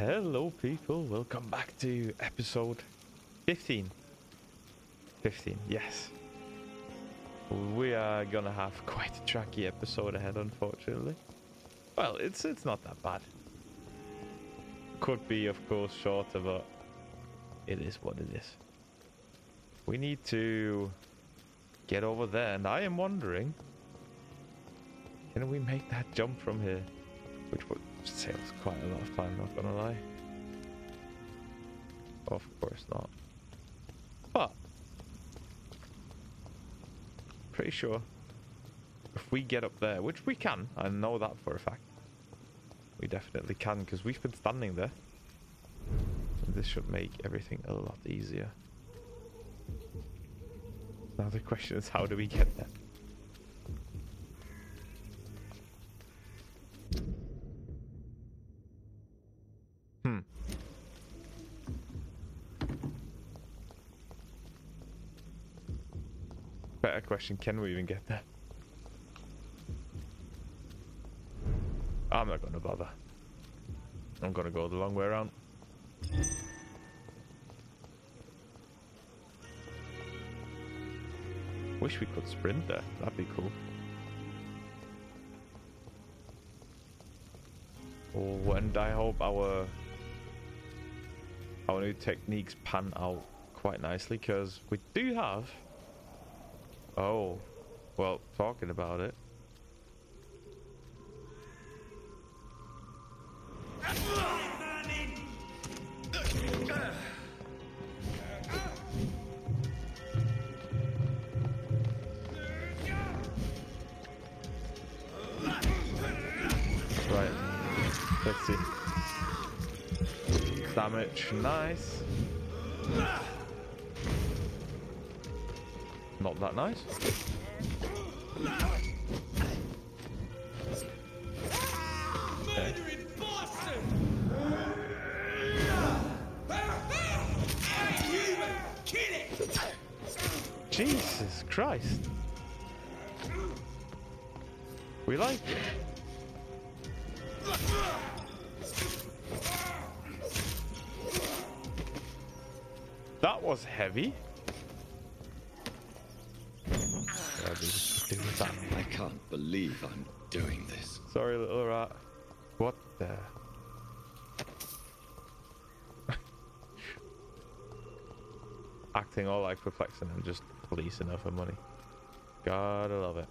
Hello people, welcome back to episode 15. 15, yes. We are gonna have quite a tracky episode ahead, unfortunately. Well, it's not that bad. Could be, of course, shorter, but it is what it is. We need to get over there, and I am wondering, can we make that jump from here? Which would save us quite a lot of time, not gonna lie. Of course not. But pretty sure if we get up there, which we can, I know that for a fact. We definitely can, because we've been standing there. And this should make everything a lot easier. Now the question is, how do we get there? Better question, can we even get there? I'm not going to bother. I'm going to go the long way around. Wish we could sprint there. That'd be cool. Oh, and I hope our new techniques pan out quite nicely, because we do have... Oh, well, talking about it. Right, let's see. Damage, nice. Not that nice. Okay. Jesus Christ. We like it. That was heavy. I can't believe I'm doing this. Sorry, little rat. What the? Acting all like perplexing and just fleecing her for money. Gotta love it.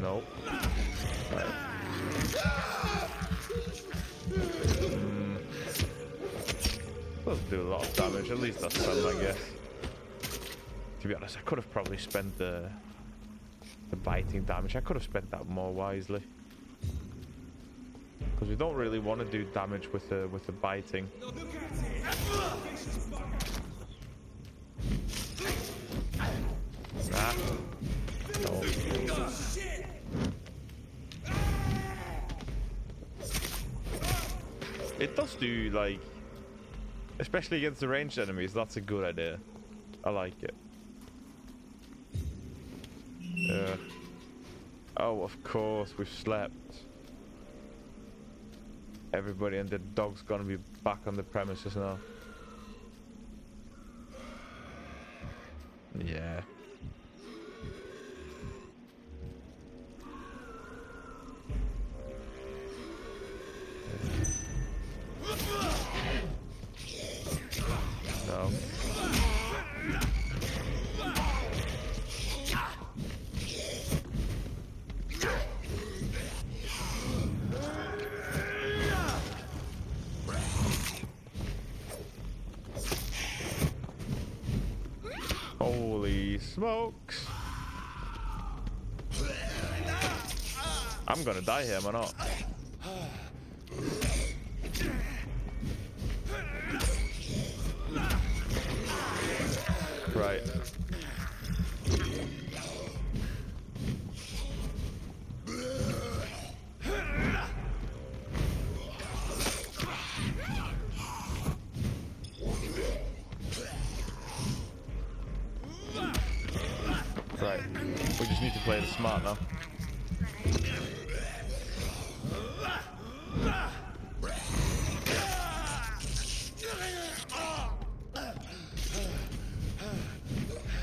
Nope. Right. Does do a lot of damage, at least that's some, I guess. To be honest, I could have probably spent the biting damage. I could have spent that more wisely. Because we don't really want to do damage with the biting. Nah. No. It does do, like, especially against the ranged enemies, that's a good idea. I like it. Oh, of course, we've slept. Everybody and their dog's gonna be back on the premises now. Yeah. No. Holy smokes. I'm gonna die here, am I not? Right. just need to play it smart now.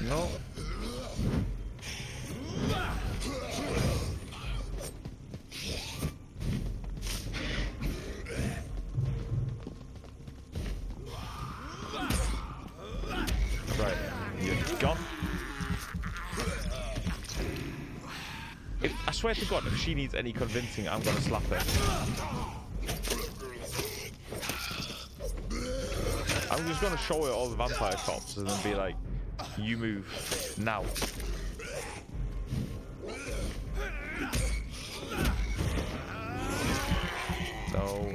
No. Right, you're gone. I swear to God, if she needs any convincing, I'm gonna slap her. I'm just gonna show her all the vampire cops and then be like, you move now. No.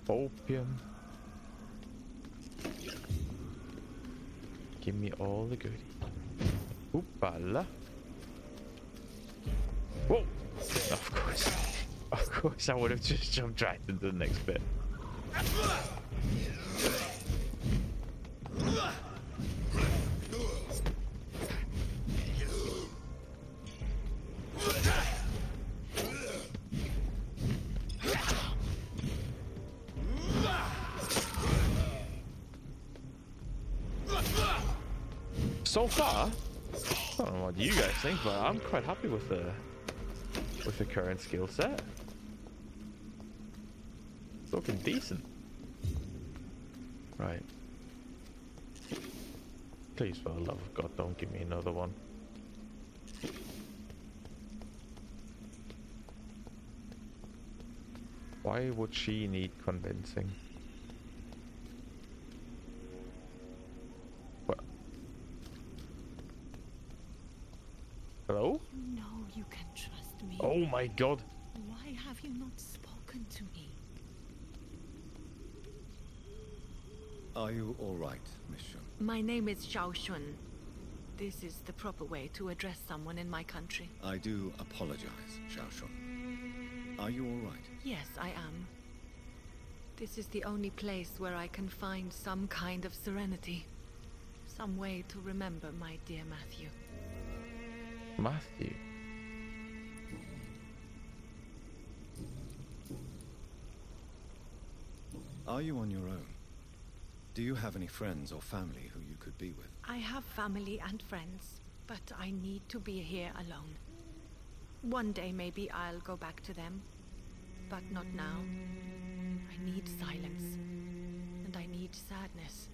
Opium. Give me all the goodies. Oopala. Whoa! Of course. Of course I would have just jumped right into the next bit. So far, I don't know what you guys think, but I'm quite happy with the current skill set. It's looking decent. Right. Please, for the love of God, don't give me another one. Why would she need convincing? What? Hello? You know you can trust me. Oh my God. Why have you not spoken to me? Are you all right, Miss Shun? My name is Xiao Shun. This is the proper way to address someone in my country. I do apologize, Xiao Shun. Are you all right? Yes, I am. This is the only place where I can find some kind of serenity. Some way to remember my dear Matthew. Matthew? Are you on your own? Do you have any friends or family who you could be with? I have family and friends, but I need to be here alone. One day maybe I'll go back to them, but not now. I need silence, and I need sadness.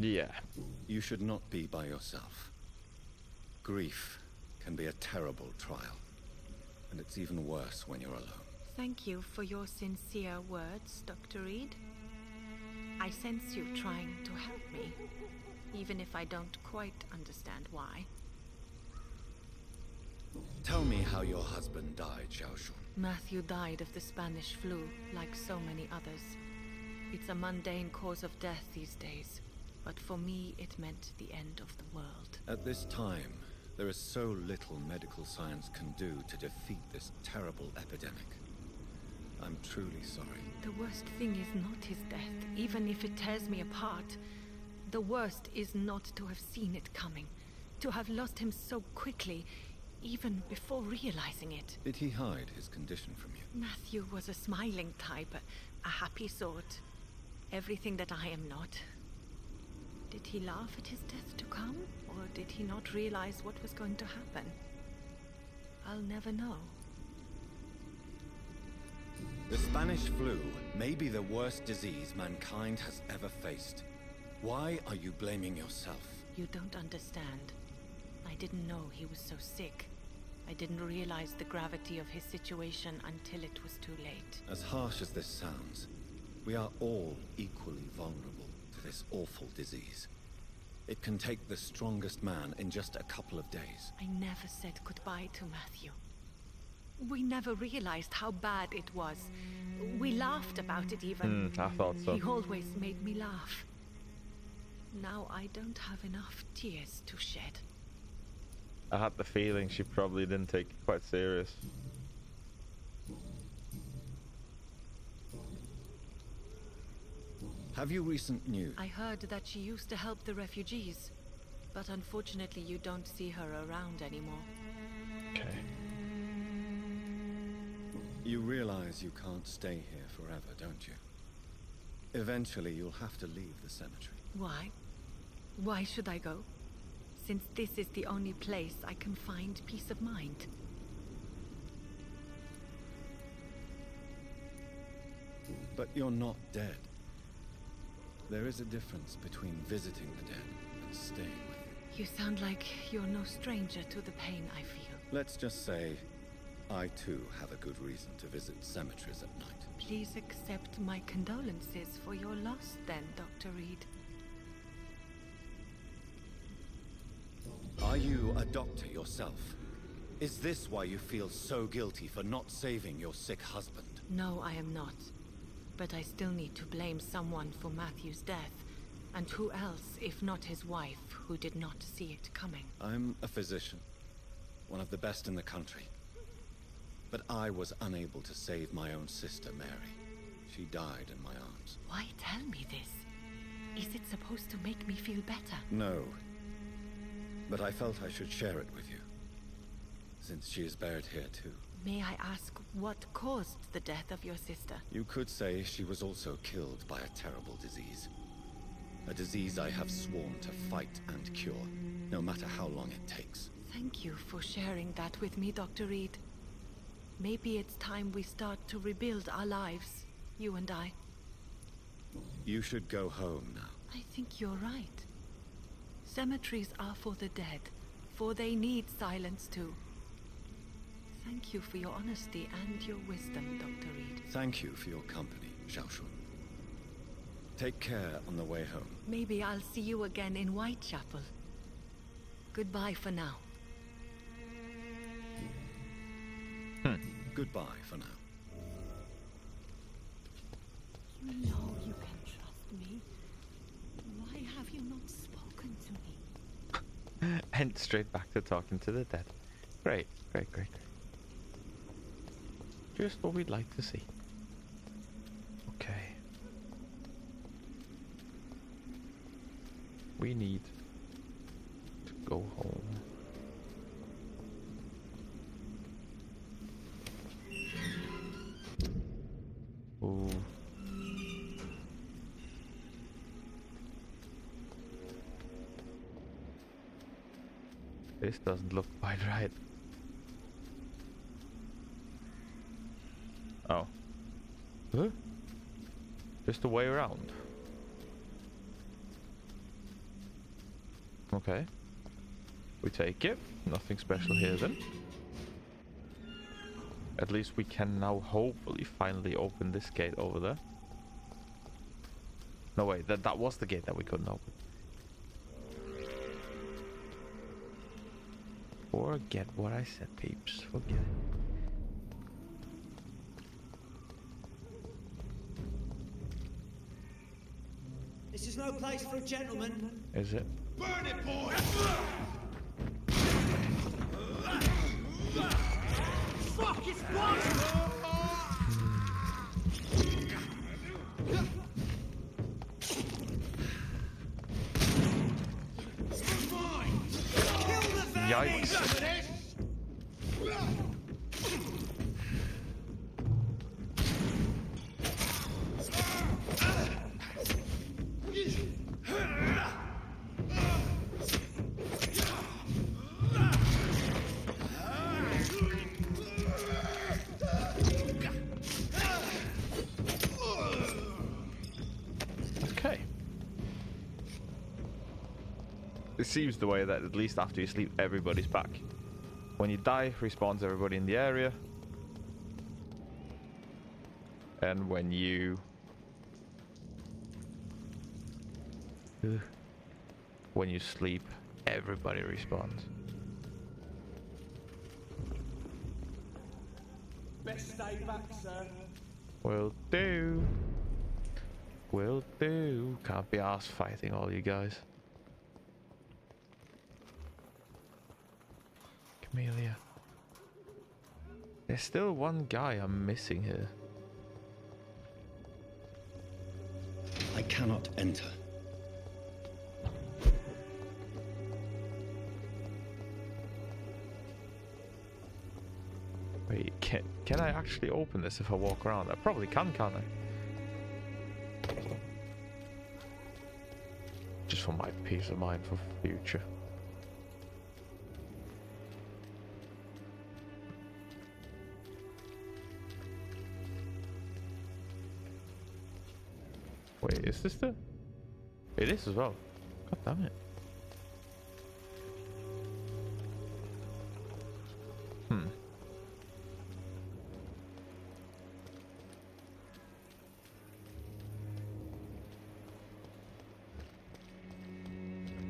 Yeah. You should not be by yourself. Grief can be a terrible trial, and it's even worse when you're alone. Thank you for your sincere words, Dr. Reed. I sense you trying to help me, even if I don't quite understand why. Tell me how your husband died, Xiao Shun. Matthew died of the Spanish flu, like so many others. It's a mundane cause of death these days, but for me it meant the end of the world. At this time, there is so little medical science can do to defeat this terrible epidemic. I'm truly sorry. The worst thing is not his death, even if it tears me apart. The worst is not to have seen it coming, to have lost him so quickly, even before realizing it. Did he hide his condition from you? Matthew was a smiling type, a happy sort. Everything that I am not. Did he laugh at his death to come, or did he not realize what was going to happen? I'll never know. The Spanish flu may be the worst disease mankind has ever faced. Why are you blaming yourself? You don't understand. I didn't know he was so sick. I didn't realize the gravity of his situation until it was too late. As harsh as this sounds, we are all equally vulnerable to this awful disease. It can take the strongest man in just a couple of days. I never said goodbye to Matthew. We never realized how bad it was. We laughed about it even. I thought so. He always made me laugh. Now I don't have enough tears to shed. I had the feeling she probably didn't take it quite serious. Have you recent news? I heard that she used to help the refugees, but unfortunately you don't see her around anymore. Okay. You realize you can't stay here forever, don't you? Eventually you'll have to leave the cemetery. Why? Why should I go? Since this is the only place I can find peace of mind. But you're not dead. There is a difference between visiting the dead and staying with them. You sound like you're no stranger to the pain I feel. Let's just say, I too have a good reason to visit cemeteries at night. Please accept my condolences for your loss then, Dr. Reed. Are you a doctor yourself? Is this why you feel so guilty for not saving your sick husband? No, I am not. But I still need to blame someone for Matthew's death. And who else, if not his wife, who did not see it coming? I'm a physician, one of the best in the country. But I was unable to save my own sister, Mary. She died in my arms. Why tell me this? Is it supposed to make me feel better? No. But I felt I should share it with you, since she is buried here too. May I ask what caused the death of your sister? You could say she was also killed by a terrible disease. A disease I have sworn to fight and cure, no matter how long it takes. Thank you for sharing that with me, Dr. Reed. Maybe it's time we start to rebuild our lives, you and I. You should go home now. I think you're right. Cemeteries are for the dead, for they need silence too. Thank you for your honesty and your wisdom, Dr. Reed. Thank you for your company, Xiaoshun. Take care on the way home. Maybe I'll see you again in Whitechapel. Goodbye for now. Goodbye for now. You know you can trust me. Why have you not spoken to me? And straight back to talking to the dead. Great, great, great, great. Just what we'd like to see. Okay. We need to go home. Ooh. This doesn't look quite right. Oh. Huh? Just a way around. Okay. We take it. Nothing special here then. At least we can now hopefully finally open this gate over there. No wait, that was the gate that we couldn't open. Forget what I said, peeps. Forget it. This is no place for a gentleman. Is it? Burn it, boy! Fuck, it's one! Yikes. Okay. It seems the way that at least after you sleep, everybody's back. When you die, respawns everybody in the area. And when you... when you sleep, everybody respawns. Best stay back, sir. Will do. Will do. Can't be arsed fighting all you guys. Camellia. There's still one guy I'm missing here. I cannot enter. Wait, can I actually open this if I walk around? I probably can't I? Just for my peace of mind for future. Wait, is this the... It is as well. God damn it.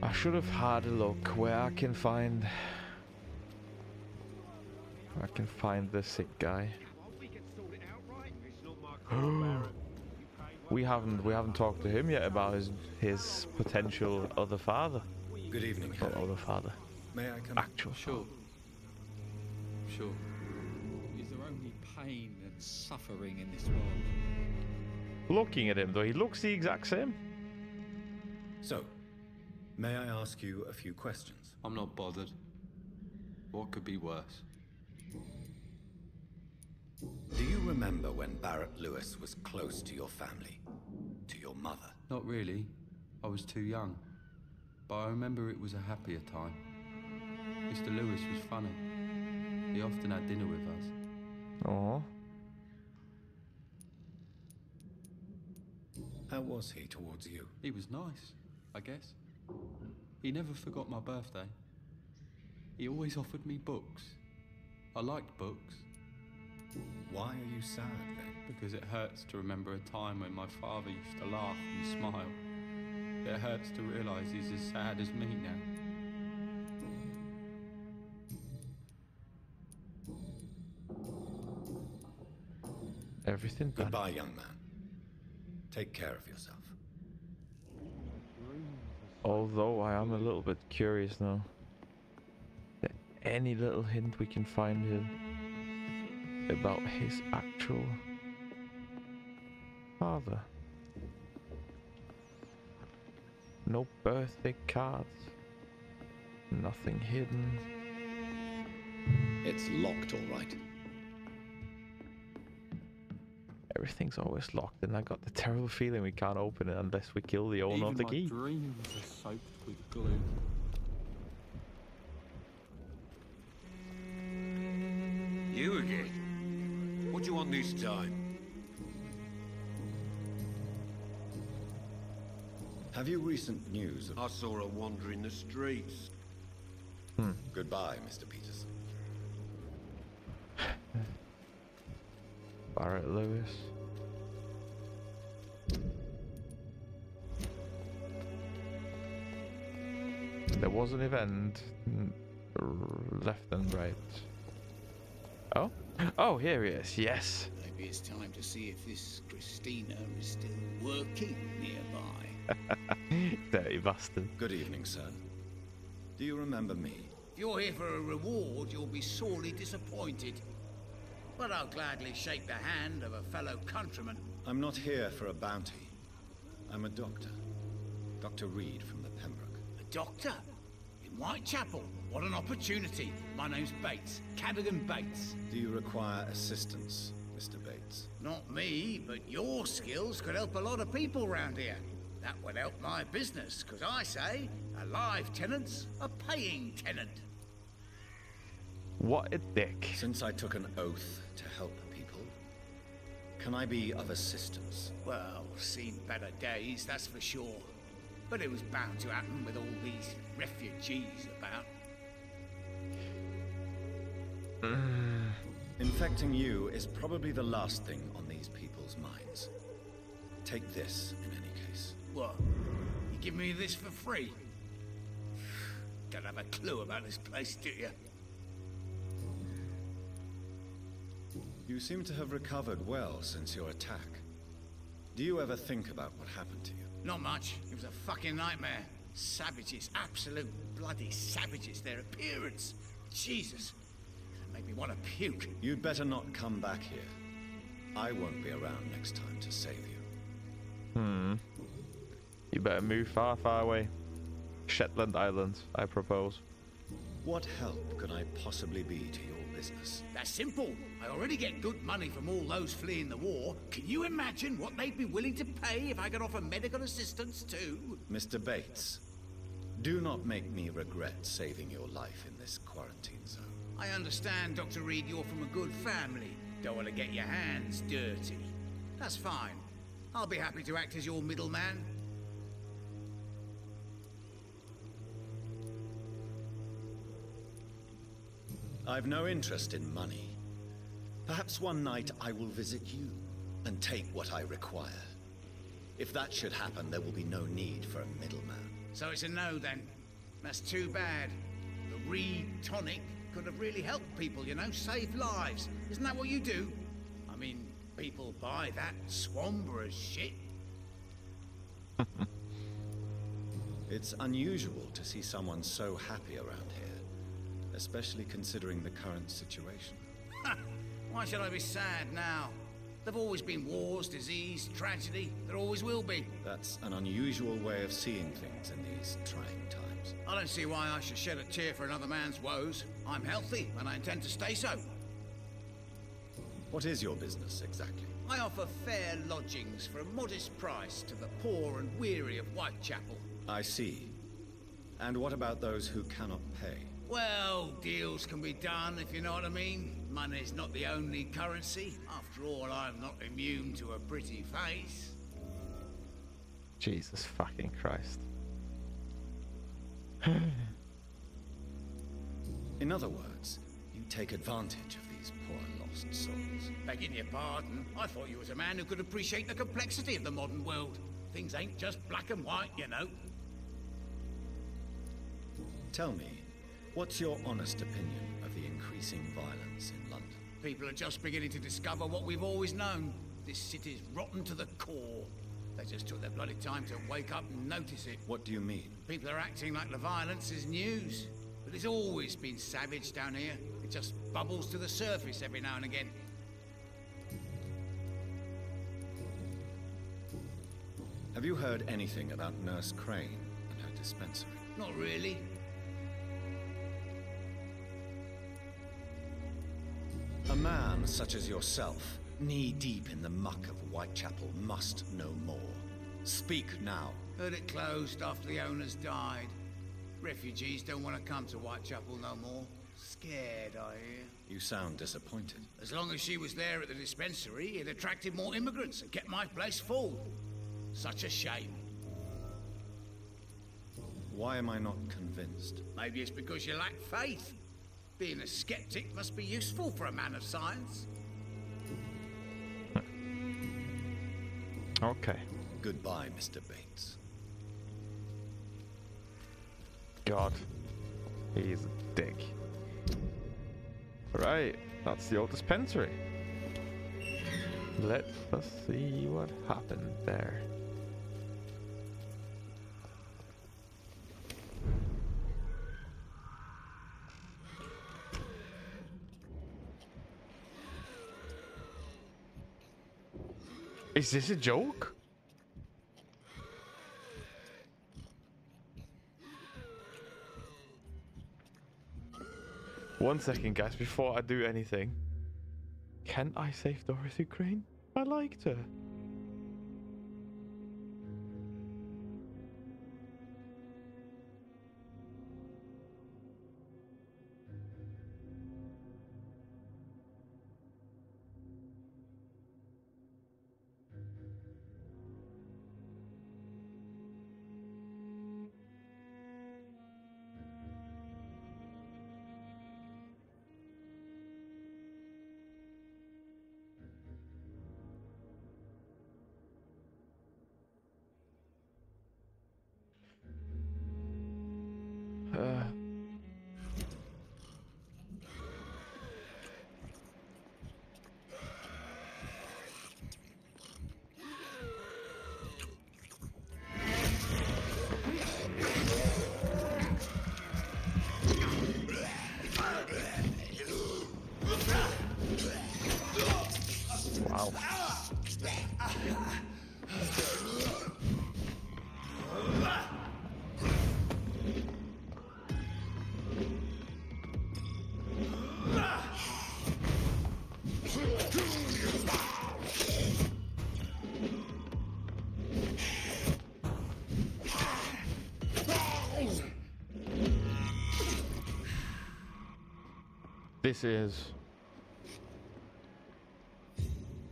I should have had a look where I can find the sick guy. We haven't talked to him yet about his potential other father. Good evening. Not other father. May I come? Actual. Sure. Sure. Is there only pain and suffering in this world? Looking at him though, he looks the exact same. So, may I ask you a few questions? I'm not bothered. What could be worse? Do you remember when Barrett Lewis was close to your family? To your mother? Not really. I was too young. But I remember it was a happier time. Mr. Lewis was funny. He often had dinner with us. Oh. How was he towards you? He was nice, I guess. He never forgot my birthday. He always offered me books. I liked books. Why are you sad then? Because it hurts to remember a time when my father used to laugh and smile. It hurts to realize he's as sad as me now. Everything done. Goodbye, young man. Take care of yourself. Although I am a little bit curious now. Any little hint we can find here about his actual father? No birthday cards. Nothing hidden. It's locked, all right. Everything's always locked, and I got the terrible feeling we can't open it unless we kill the owner of the key. Even my dreams are soaked with glue. You again? What do you want this time? Have you recent news of... I saw her wandering the streets. Goodbye, Mr. Peterson. Barrett Lewis. There was an event left and right. Oh? Oh, here he is, yes. Maybe it's time to see if this Christina is still working nearby. Dirty bastard. Good evening, sir. Do you remember me? If you're here for a reward, you'll be sorely disappointed. But I'll gladly shake the hand of a fellow countryman. I'm not here for a bounty. I'm a doctor. Dr. Reed from the Pembroke. A doctor? In Whitechapel? What an opportunity. My name's Bates. Cadogan Bates. Do you require assistance, Mr. Bates? Not me, but your skills could help a lot of people round here. That would help my business, because I say, a live tenant's a paying tenant. What a dick. Since I took an oath to help people, can I be of assistance? Well, seen better days, that's for sure. But it was bound to happen with all these refugees about. Infecting you is probably the last thing on these people's minds. Take this, in any case. What? You give me this for free? Don't have a clue about this place, do you? You seem to have recovered well since your attack. Do you ever think about what happened to you? Not much. It was a fucking nightmare. Savages, absolute bloody savages. Their appearance. Jesus. That made me want to puke. You'd better not come back here. I won't be around next time to save you. You better move far, far away. Shetland Islands, I propose. What help could I possibly be to your business? That's simple. I already get good money from all those fleeing the war. Can you imagine what they'd be willing to pay if I could offer medical assistance too? Mr. Bates, do not make me regret saving your life in this quarantine zone. I understand, Dr. Reed, you're from a good family. Don't want to get your hands dirty. That's fine. I'll be happy to act as your middleman. I've no interest in money. Perhaps one night I will visit you and take what I require. If that should happen, there will be no need for a middleman. So it's a no then. That's too bad. The Reed tonic could have really helped people, you know, save lives. Isn't that what you do? I mean, people buy that Swamborous shit. It's unusual to see someone so happy around here, especially considering the current situation. Why should I be sad now? There've always been wars, disease, tragedy. There always will be. That's an unusual way of seeing things in these trying times. I don't see why I should shed a tear for another man's woes. I'm healthy, and I intend to stay so. What is your business, exactly? I offer fair lodgings for a modest price to the poor and weary of Whitechapel. I see. And what about those who cannot pay? Well, deals can be done, if you know what I mean. Money's not the only currency. After all, I'm not immune to a pretty face. Jesus fucking Christ. In other words, you take advantage of these poor lost souls. Begging your pardon, I thought you was a man who could appreciate the complexity of the modern world. Things ain't just black and white, you know. Tell me, what's your honest opinion of the increasing violence in London? People are just beginning to discover what we've always known. This city's rotten to the core. They just took their bloody time to wake up and notice it. What do you mean? People are acting like the violence is news. But it's always been savage down here. It just bubbles to the surface every now and again. Have you heard anything about Nurse Crane and her dispensary? Not really. A man such as yourself, knee-deep in the muck of Whitechapel, must know more. Speak now. Heard it closed after the owners died. Refugees don't want to come to Whitechapel no more. Scared, I hear. You sound disappointed. As long as she was there at the dispensary, it attracted more immigrants and kept my place full. Such a shame. Why am I not convinced? Maybe it's because you lack faith. Being a skeptic must be useful for a man of science. Okay. Goodbye, Mr. Bates. God. He's a dick. Right, that's the old dispensary. Let us see what happened there. Is this a joke? One second, guys, before I do anything. Can I save Dorothy Crane? I liked her. Wow. This is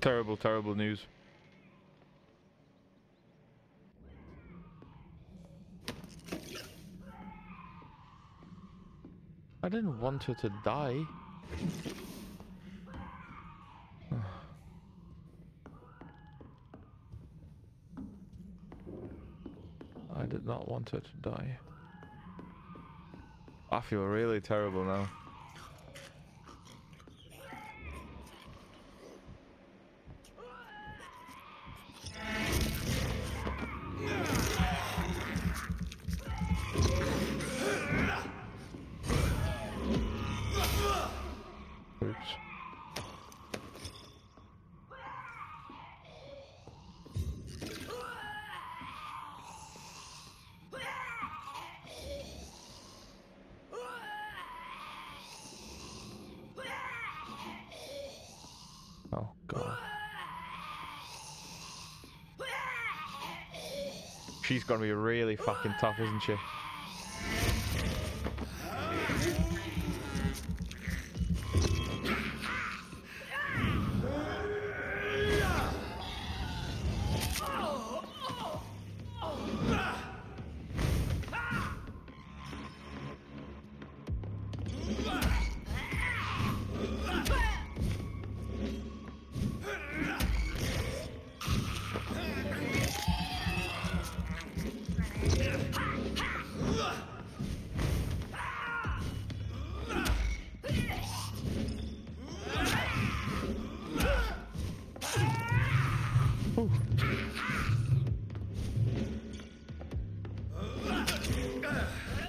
terrible, terrible news. I didn't want her to die. I did not want her to die. I feel really terrible now. Oops. Oh God. She's gonna be really fucking tough, isn't she?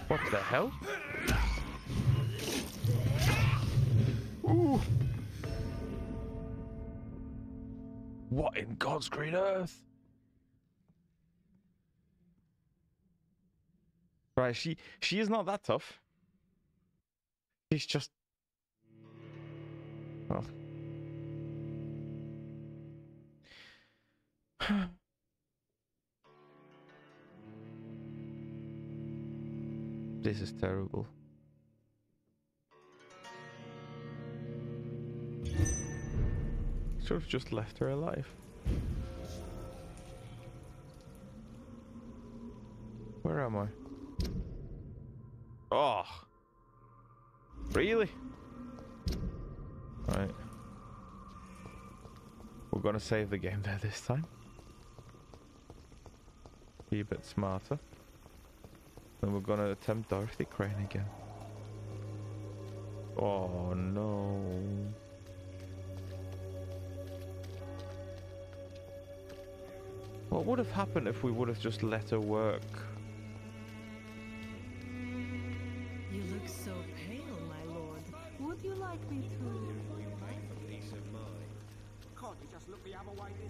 What the hell? Ooh. What in God's green earth? Right, she is not that tough. She's just... Well... This is terrible. Should have just left her alive. Where am I? Oh! Really? Right. We're gonna save the game there this time. Be a bit smarter. Then we're gonna attempt Dorothy Crane again. Oh no. What would have happened if we would have just let her work? You look so pale, my lord. Would you like me to...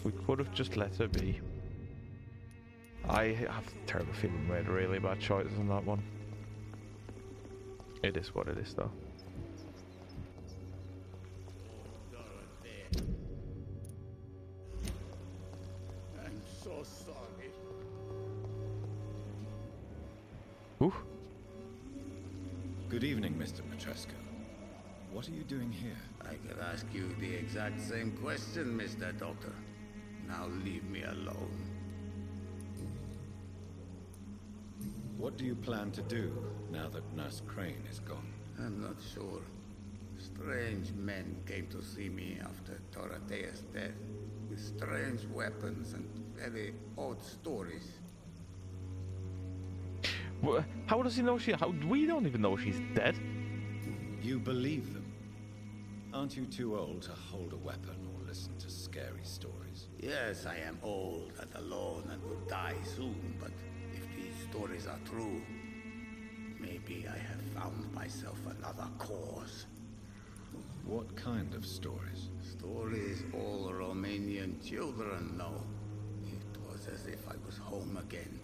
We could have just let her be. I have a terrible feeling we made really bad choices on that one. It is what it is, though. I'm so sorry. Ooh. Good evening, Mr. Petrescu. What are you doing here? I could ask you the exact same question, Mr. Doctor. Now leave me alone. What do you plan to do now that Nurse Crane is gone? I'm not sure. Strange men came to see me after Dorothea's death, with strange weapons and very odd stories. How does he know we don't even know she's dead. You believe them? Aren't you too old to hold a weapon or listen to scary stories? Yes, I am old and alone and will die soon, but if these stories are true, maybe I have found myself another cause. What kind of stories? Stories all Romanian children know. It was as if I was home again.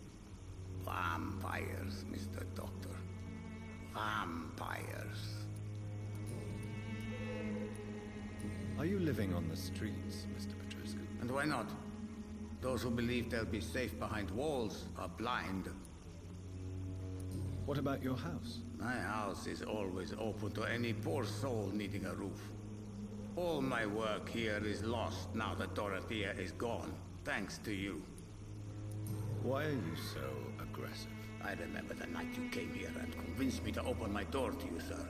Vampires, Mr. Doctor. Vampires. Are you living on the streets, Mr. Petrescu? And why not? Those who believe they'll be safe behind walls are blind. What about your house? My house is always open to any poor soul needing a roof. All my work here is lost now that Dorothea is gone, thanks to you. Why are you so aggressive? I remember the night you came here and convinced me to open my door to you, sir.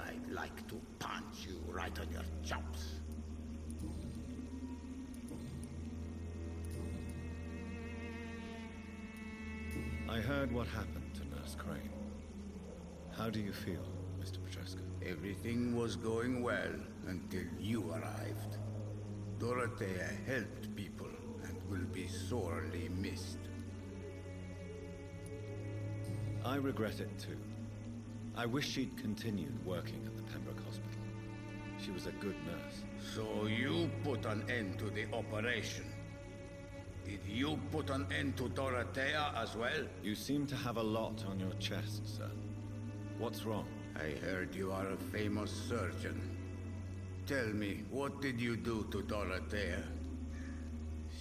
I'd like to punch you right on your chops. I heard what happened to Nurse Crane. How do you feel, Mr. Petrescu? Everything was going well until you arrived. Dorothea helped people and will be sorely missed. I regret it too. I wish she'd continued working at the Pembroke Hospital. She was a good nurse. So you put an end to the operation. Did you put an end to Dorothea as well? You seem to have a lot on your chest, sir. What's wrong? I heard you are a famous surgeon. Tell me, what did you do to Dorothea?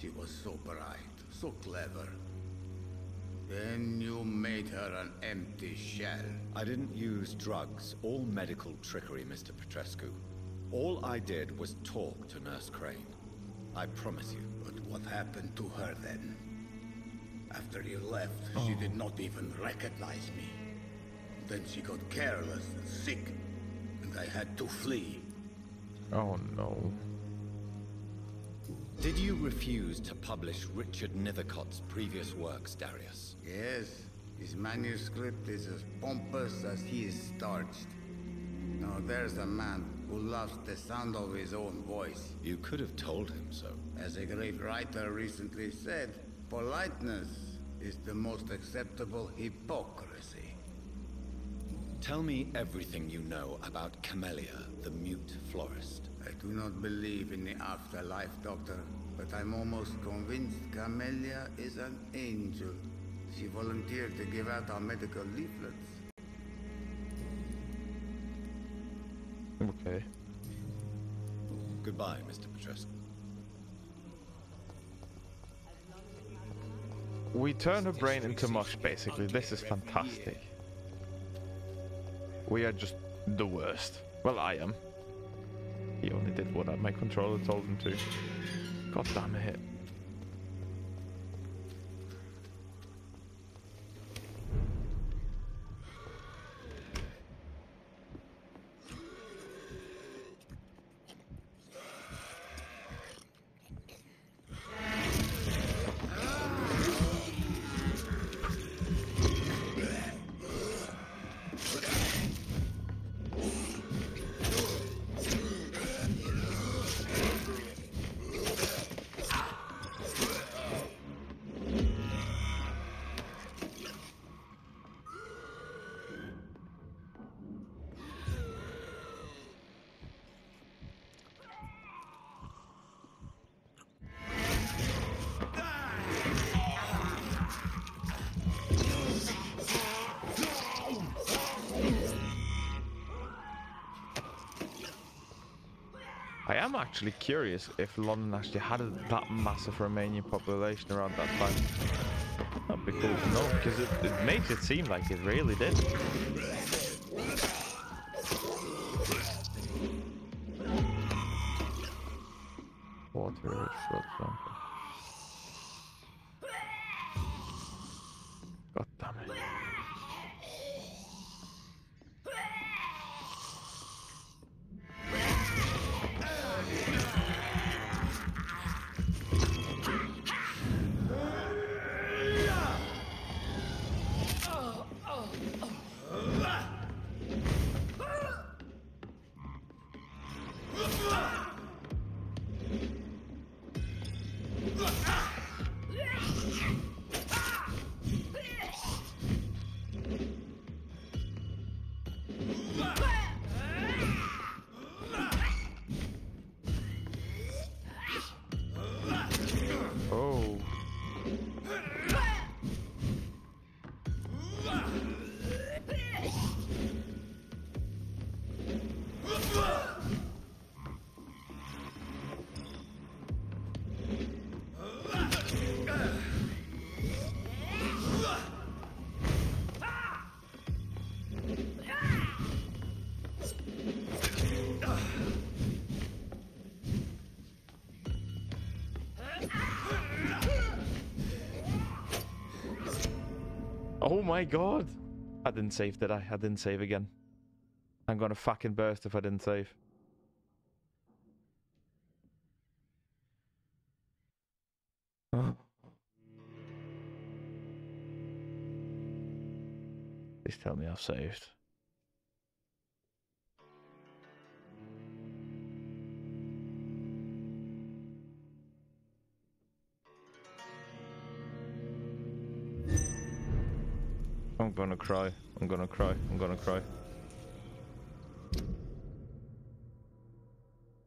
She was so bright, so clever. Then you made her an empty shell. I didn't use drugs or medical trickery, Mr. Petrescu. All I did was talk to Nurse Crane. I promise you. But what happened to her then? After you left, she did not even recognize me. Then she got careless and sick, and I had to flee. Oh no. Did you refuse to publish Richard Nethercott's previous works, Darius? Yes, his manuscript is as pompous as he is starched. Now there's a man who loves the sound of his own voice. You could have told him so. As a great writer recently said, politeness is the most acceptable hypocrisy. Tell me everything you know about Camellia, the mute florist. I do not believe in the afterlife, Doctor, but I'm almost convinced Camellia is an angel. She volunteered to give out our medical leaflets. Okay. Goodbye, Mr. Petrescu. We turn her brain into mush, basically. This is fantastic. We are just the worst. Well, I am. He only did what my controller told him to. God damn it. I am actually curious if London actually had that massive Romanian population around that time. That'd be cool to know, because it makes it seem like it really did. Water rich blood sample. God damn it. Oh my god! I didn't save, did I? I didn't save again. I'm gonna fucking burst if I didn't save. Oh. Please tell me I've saved. I'm gonna cry. I'm gonna cry. I'm gonna cry.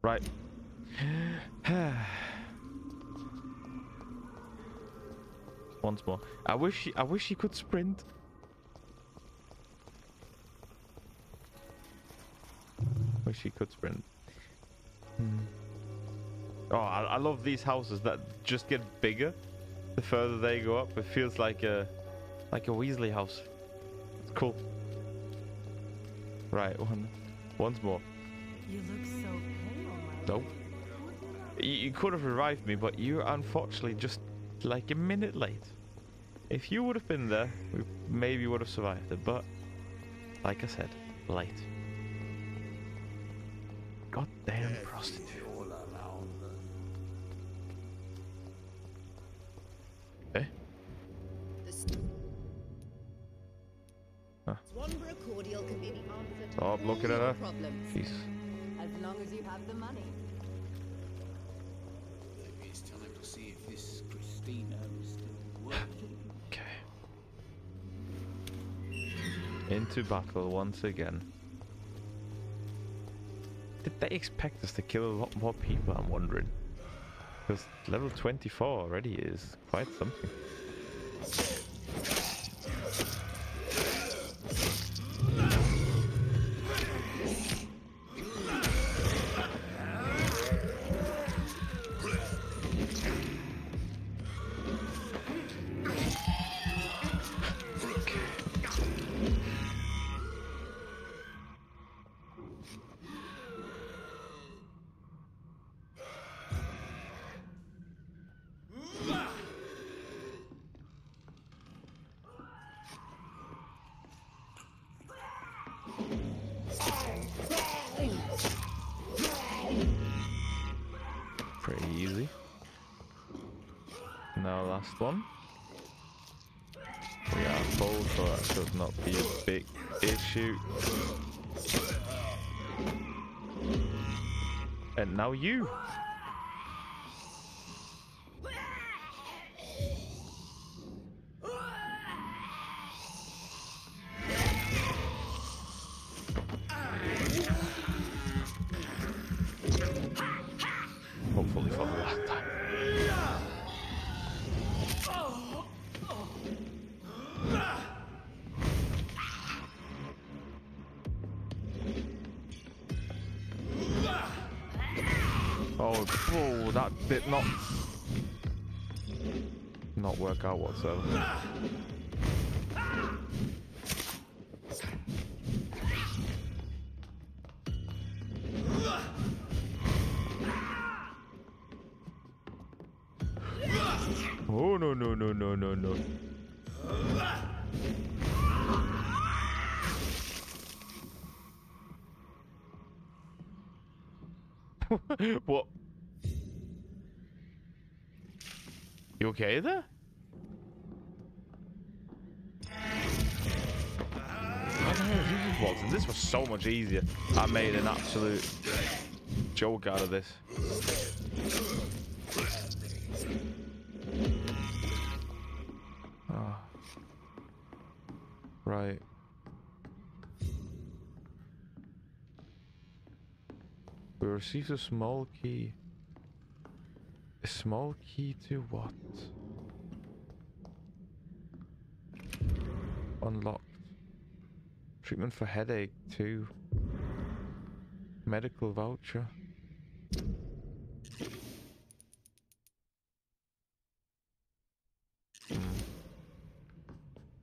Right. Once more. I wish he could sprint. Wish he could sprint. Oh, I love these houses that just get bigger the further they go up. It feels like a Weasley house. It's cool. Right, once more. You look so pale, my Nope. You could have revived me, but you're unfortunately just like a minute late. If you would have been there, we maybe would have survived it, but like I said, late. Goddamn prostitute. Eh? Huh. Swanborough cordial can be the answer to Stop all looking at your her. problems. Jeez. As long as you have the money. Maybe it's time to see if this Christina is still working. Okay. Into battle once again. Did they expect us to kill a lot more people, I'm wondering? Because level 24 already is quite something. Pretty easy. Now last one. We are full, so that should not be a big issue. And now you. Hopefully for the last time. Oh, that did not work out whatsoever. Oh no. What? You okay there? This was so much easier. I made an absolute joke out of this. Oh. Right. We received a small key. A small key to what? Unlocked. Treatment for headache too. Medical voucher.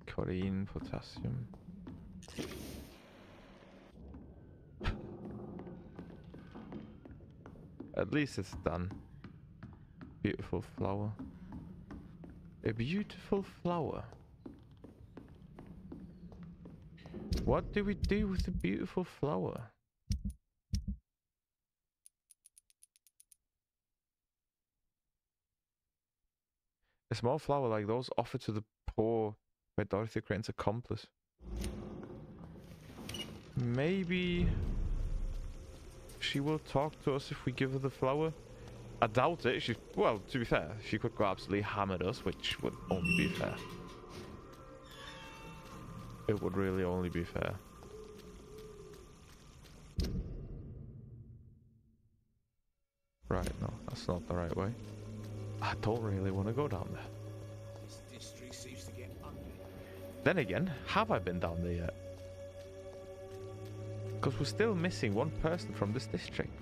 Codeine, potassium. At least it's done. Beautiful flower. A beautiful flower. What do we do with the beautiful flower? A small flower like those offered to the poor by Dorothy Crane's accomplice. Maybe she will talk to us if we give her the flower. I doubt it. She, well, to be fair, she could go absolutely hammer us, which would only be fair. It would really only be fair. Right, no, that's not the right way. I don't really want to go down there. This district seems to get ugly. Then again, have I been down there yet? Because we're still missing one person from this district.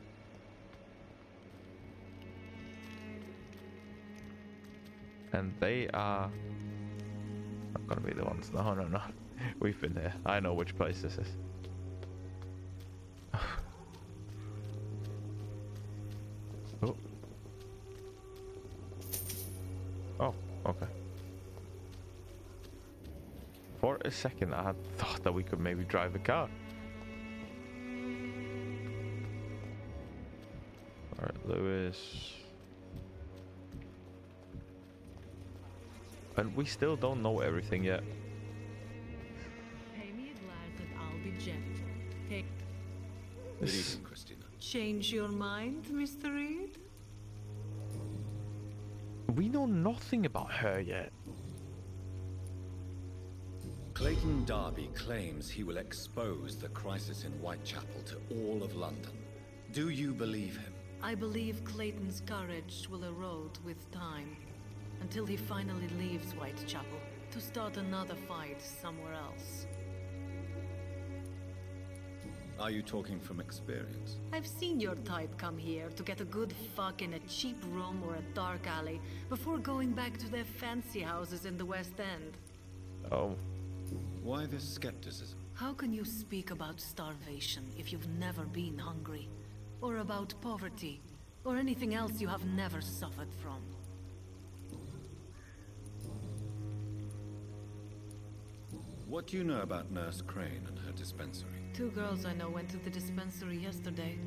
And they are not gonna be the ones. No, no, no. We've been there. I know which place this is. Oh. Oh, okay. For a second, I had thought that we could maybe drive a car. Alright, Lewis. And we still don't know everything yet. Pay me a glass and I'll be gentle. Take. Good evening, Christina. Change your mind, Mr. Reed? We know nothing about her yet. Clayton Darby claims he will expose the crisis in Whitechapel to all of London. Do you believe him? I believe Clayton's courage will erode with time, until he finally leaves Whitechapel to start another fight somewhere else. Are you talking from experience? I've seen your type come here to get a good fuck in a cheap room or a dark alley before going back to their fancy houses in the West End. Oh. Why this skepticism? How can you speak about starvation if you've never been hungry? Or about poverty? Or anything else you have never suffered from? What do you know about Nurse Crane and her dispensary? 2 girls I know went to the dispensary yesterday.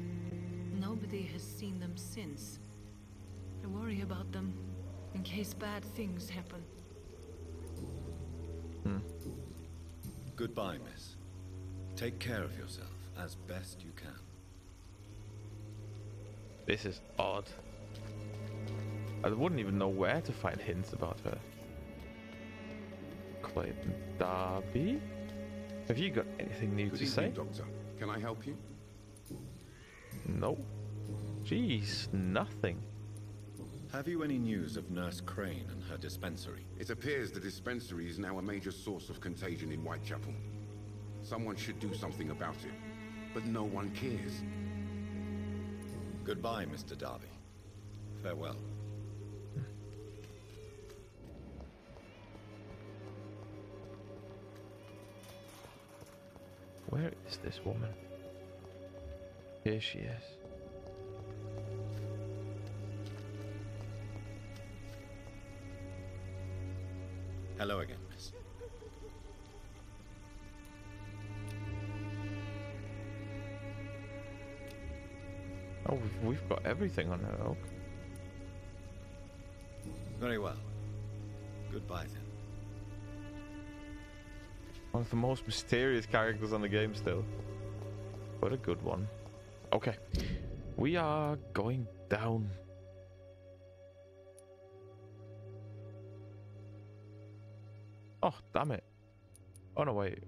Nobody has seen them since. I worry about them, in case bad things happen. Goodbye, miss. Take care of yourself as best you can. This is odd. I wouldn't even know where to find hints about her. Clayton Darby? Have you got anything new to say? Doctor. Can I help you? No. Jeez, nothing. Have you any news of Nurse Crane and her dispensary? It appears the dispensary is now a major source of contagion in Whitechapel. Someone should do something about it, but no one cares. Goodbye, Mr. Darby. Farewell. Where is this woman? Here she is. Hello again, miss. Oh, we've got everything on her. Okay. Very well. Goodbye then. One of the most mysterious characters on the game still. But a good one. Okay. We are going down. Oh, damn it. Oh, no, wait.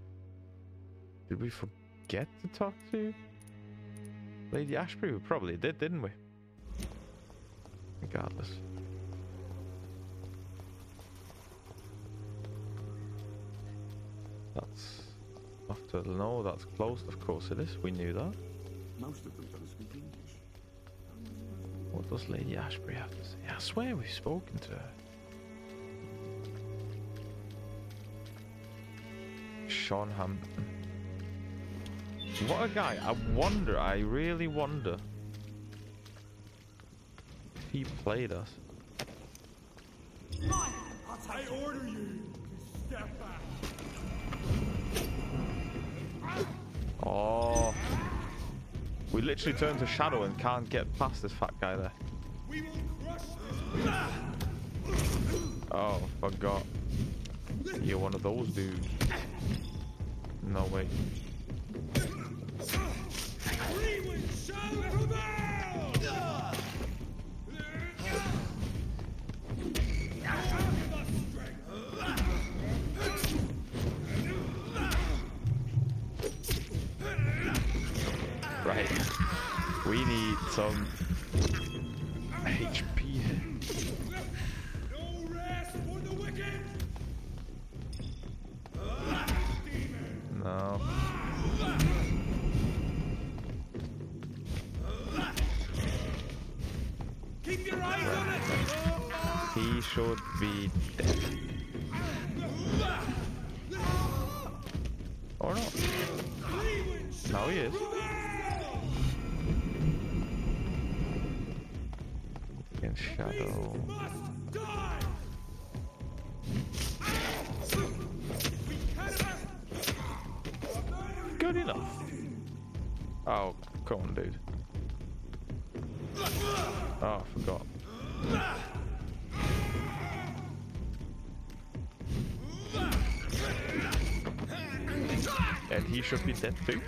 Did we forget to talk to Lady Ashbury? We probably did, didn't we? Regardless. That's off to the no, that's closed. Of course it is. We knew that. Most of them don't speak English. What does Lady Ashbury have to say? I swear we've spoken to her. Sean Hampton. What a guy. I really wonder if he played us. I order you to step back. Oh. We literally turn to shadow and can't get past this fat guy there. We will crush this. Oh, forgot. You're one of those dudes. No way. Rewind shall prevail! Right. We need some HP here. No rest for the wicked! No. Keep your eyes on it! He should be dead. Or not. Now he is. In shadow. Must die! Good enough. Oh, come on, dude. Oh, I forgot. And he should be dead too.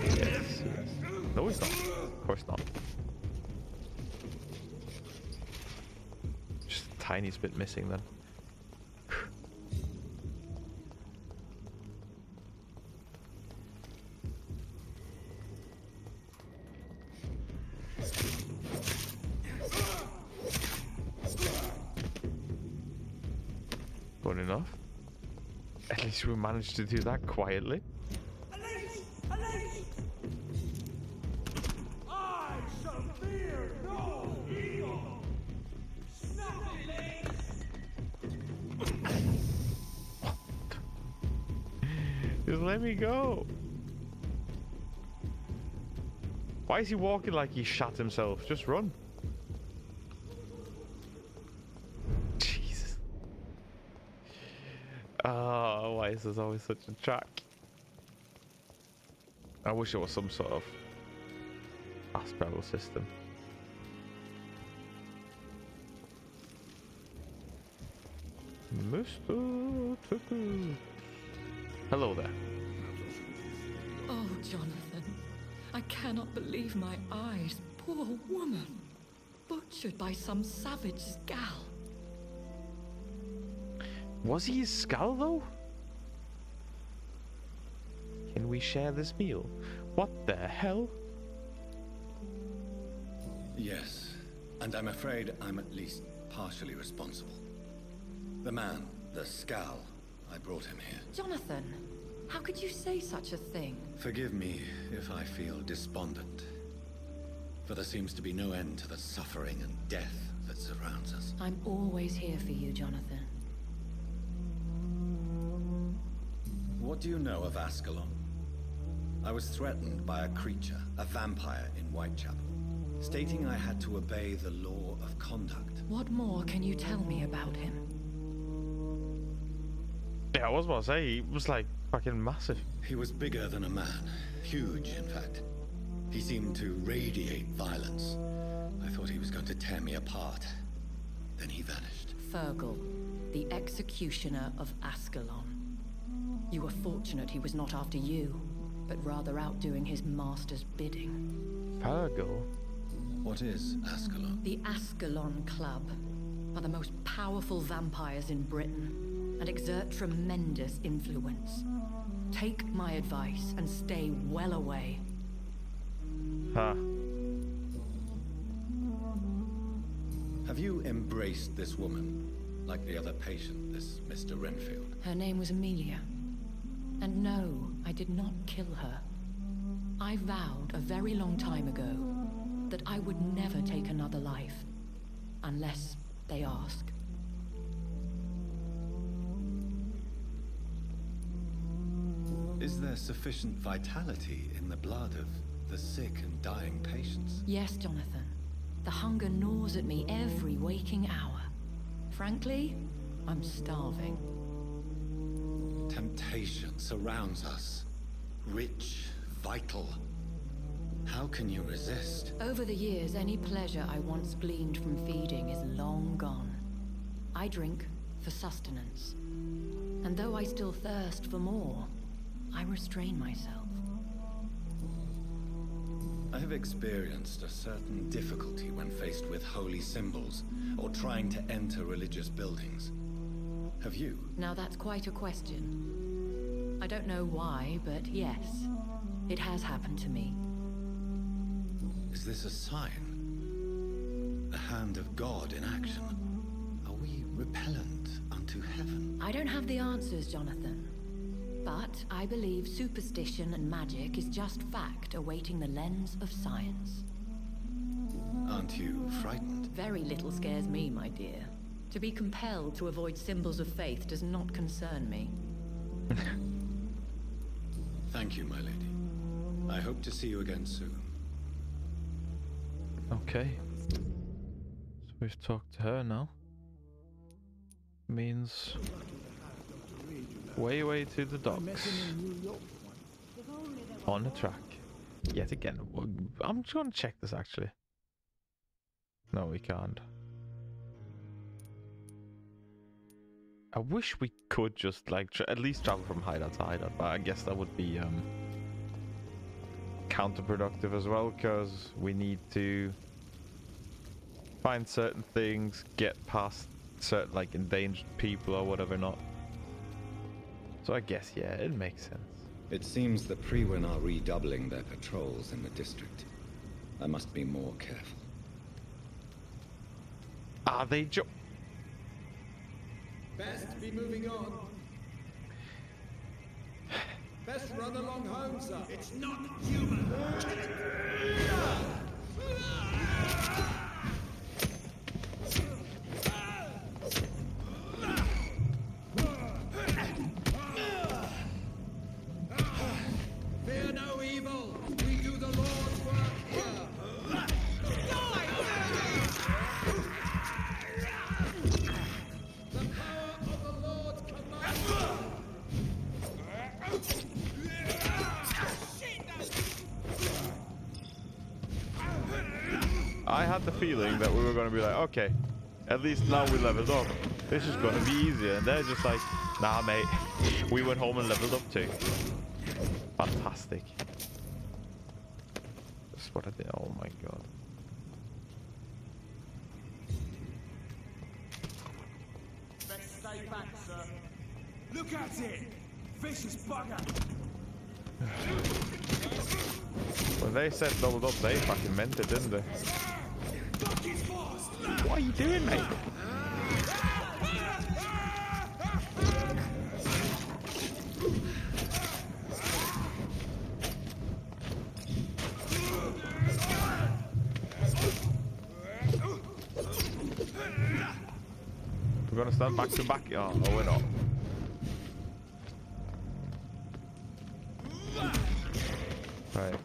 Yes, yes. No, he's not. Of course not. Just a tiny bit missing then. Good enough. At least we managed to do that quietly. I shall fear no evil! Just let me go. Why is he walking like he shot himself? Just run. Jesus. Oh, why is this always such a track? I wish there was some sort of fast travel system. Mr. Tutu. Hello there. Oh, Jonathan. I cannot believe my eyes. Poor woman. Butchered by some savage Skal. Was he a Skal though? Can we share this meal? What the hell? Yes, and I'm afraid I'm at least partially responsible. The man, the Skal, I brought him here. Jonathan, how could you say such a thing? Forgive me if I feel despondent, for there seems to be no end to the suffering and death that surrounds us. I'm always here for you, Jonathan. What do you know of Ascalon? I was threatened by a creature, a vampire in Whitechapel, stating I had to obey the law of conduct. What more can you tell me about him? Yeah, I was about to say, he was like fucking massive. He was bigger than a man. Huge, in fact. He seemed to radiate violence. I thought he was going to tear me apart. Then he vanished. Fergal, the executioner of Ascalon. You were fortunate he was not after you, but rather out doing his master's bidding. Fergal? What is Ascalon? The Ascalon Club are the most powerful vampires in Britain and exert tremendous influence. Take my advice and stay well away. Huh. Have you embraced this woman, like the other patient, this Mr. Renfield? Her name was Amelia. And no, I did not kill her. I vowed a very long time ago that I would never take another life, unless they ask. Is there sufficient vitality in the blood of the sick and dying patients? Yes, Jonathan. The hunger gnaws at me every waking hour. Frankly, I'm starving. Temptation surrounds us. Rich, vital. How can you resist? Over the years, any pleasure I once gleaned from feeding is long gone. I drink for sustenance. And though I still thirst for more, I restrain myself. I have experienced a certain difficulty when faced with holy symbols or trying to enter religious buildings. Have you? Now that's quite a question. I don't know why, but yes, it has happened to me. Is this a sign? A hand of God in action? Are we repellent unto heaven? I don't have the answers, Jonathan. But I believe superstition and magic is just fact awaiting the lens of science. Aren't you frightened? Very little scares me, my dear. To be compelled to avoid symbols of faith does not concern me. Thank you, my lady. I hope to see you again soon. Okay. So we've talked to her now. Means way to the docks. On the track. Yet again. I'm just gonna check this actually. No, we can't. I wish we could just like at least travel from hideout to hideout, but I guess that would be counterproductive as well, because we need to find certain things, get past certain like endangered people or whatever not. So I guess yeah, it makes sense. It seems the Priwen are redoubling their patrols in the district. I must be more careful. Are they Best be moving on. Best run along home, sir. It's not human. Fear no evil. We do the Lord's work here. The power of the Lord commands. I had the feeling that we were going to be like, okay, at least now we leveled up. This is going to be easier. And they're just like, nah, mate. We went home and leveled up too. Fantastic. That's what I did. Oh my god. Best stay back, sir. Look at it! Vicious bugger! When they said doubled up, they fucking meant it, didn't they? What are you doing, mate? We're gonna stand back to back. Oh, no, we're not. Right.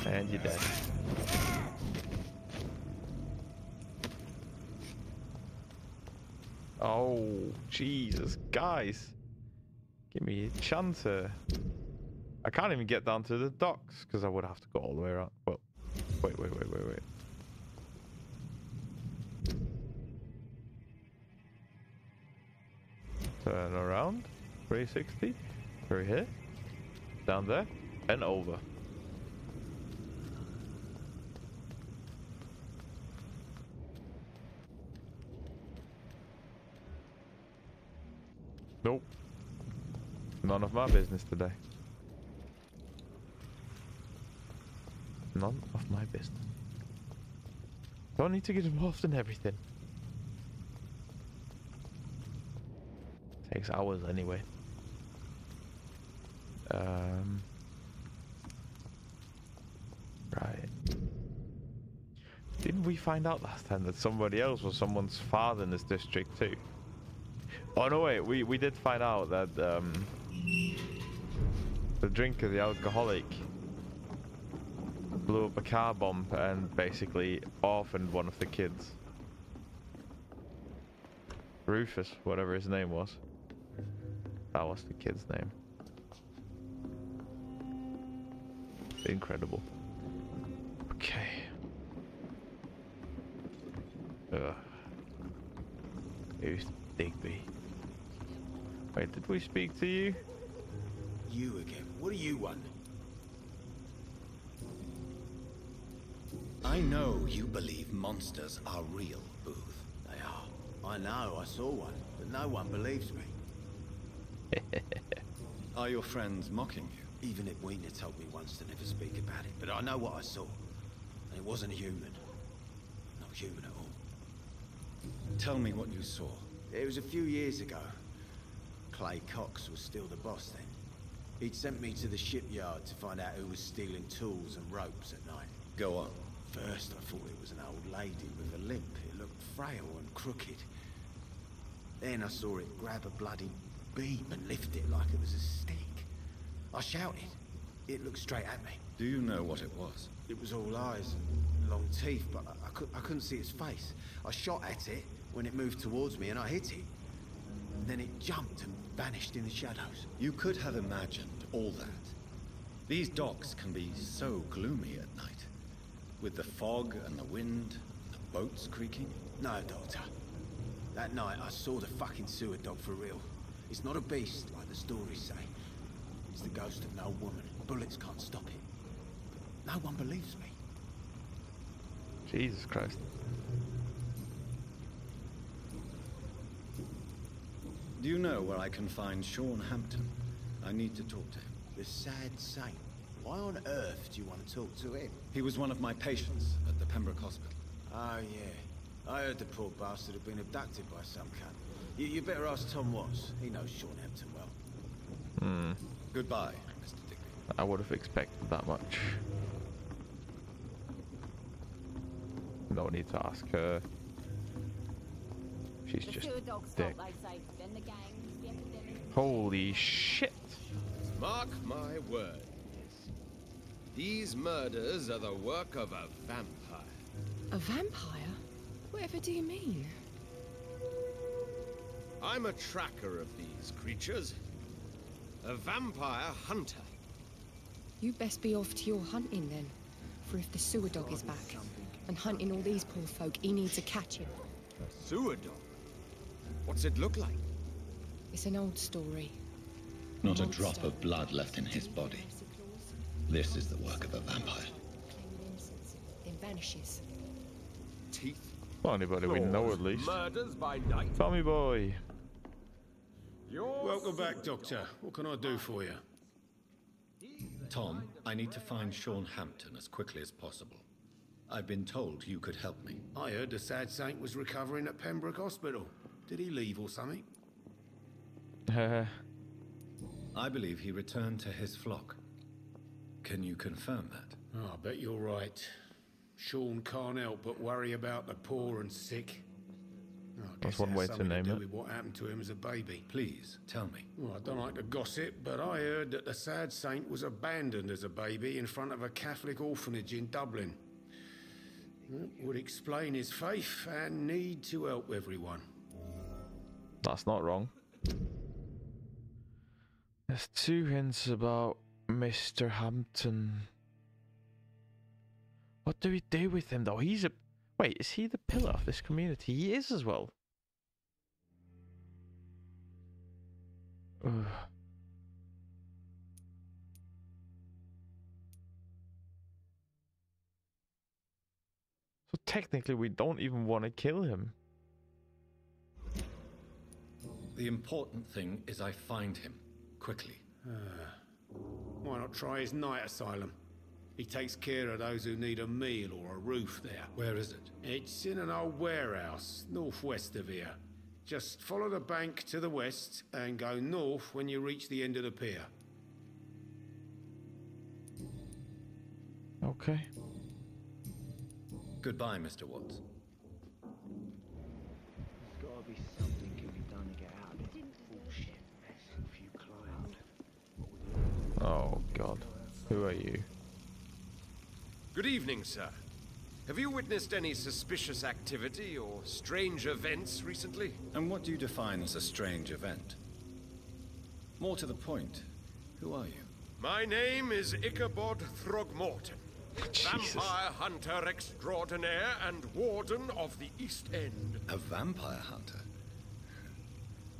And you're dead. Oh, Jesus, guys. Give me a chance here. I can't even get down to the docks because I would have to go all the way around. Well, wait. Turn around. 360. Through here. Down there. And over. Nope. None of my business today. None of my business. Don't need to get involved in everything. Takes hours anyway. Right. Didn't we find out last time that somebody else was someone's father in this district too? Oh no, wait, we did find out that the drinker, the alcoholic, blew up a car bomb and basically orphaned one of the kids. Rufus, whatever his name was. That was the kid's name. Incredible. Okay. Who's Digby? Wait, did we speak to you? You again. What do you want? I know you believe monsters are real, Booth. They are. I know, I saw one, but no one believes me. Are your friends mocking you? Even if Wiener told me once to never speak about it, but I know what I saw. And it wasn't human. Not human at all. Tell me what you saw. It was a few years ago. Clay Cox was still the boss then. He'd sent me to the shipyard to find out who was stealing tools and ropes at night. Go on. First, I thought it was an old lady with a limp. It looked frail and crooked. Then I saw it grab a bloody beam and lift it like it was a stick. I shouted. It looked straight at me. Do you know what it was? It was all eyes and long teeth, but I couldn't see its face. I shot at it when it moved towards me and I hit it. And then it jumped and vanished in the shadows. You could have imagined all that. These docks can be so gloomy at night. With the fog and the wind, and the boats creaking. No, Doctor. That night I saw the fucking sewer dog for real. It's not a beast like the stories say. It's the ghost of an old woman. Bullets can't stop it. But no one believes me. Jesus Christ. Do you know where I can find Sean Hampton? I need to talk to him. The sad saint. Why on earth do you want to talk to him? He was one of my patients at the Pembroke Hospital. Oh, yeah. I heard the poor bastard had been abducted by some cunt. You better ask Tom Watts. He knows Sean Hampton well. Goodbye, Mr. Digby. I would have expected that much. No need to ask her. She's just dick. Holy shit! Mark my words. These murders are the work of a vampire. A vampire? Whatever do you mean? I'm a tracker of these creatures. A vampire hunter. You best be off to your hunting then. For if the sewer dog is back and hunting all these poor folk, he needs to catch him. A sewer dog? What's it look like? It's an old story. Not a drop of blood left in his body. This is the work of a vampire. Then vanishes. Teeth. Well, anybody we know at least. Murders by night. Tommy boy. Welcome back, Doctor. What can I do for you? Tom, I need to find Sean Hampton as quickly as possible. I've been told you could help me. I heard the sad saint was recovering at Pembroke Hospital. Did he leave or something? I believe he returned to his flock. Can you confirm that? Oh, I bet you're right. Sean can't help but worry about the poor and sick. Oh, I That's guess one it way has to something name do it. with what happened to him as a baby. Please, tell me. Well, I don't like to gossip, but I heard that the sad saint was abandoned as a baby in front of a Catholic orphanage in Dublin. That would explain his faith and need to help everyone. That's not wrong. There's 2 hints about Mr. Hampton. What do we do with him though? He's a... Wait, is he the pillar of this community? He is as well. Ugh. So technically we don't even want to kill him. The important thing is I find him, quickly. Why not try his night asylum? He takes care of those who need a meal or a roof there. Where is it? It's in an old warehouse, northwest of here. Just follow the bank to the west and go north when you reach the end of the pier. Okay. Goodbye, Mr. Watts. There's gotta be something can be done to get out of this bullshit mess if you climbed. Oh god. Who are you? Good evening, sir. Have you witnessed any suspicious activity or strange events recently? And what do you define as a strange event? More to the point, who are you? My name is Ichabod Throgmorton, vampire hunter extraordinaire and warden of the East End. A vampire hunter?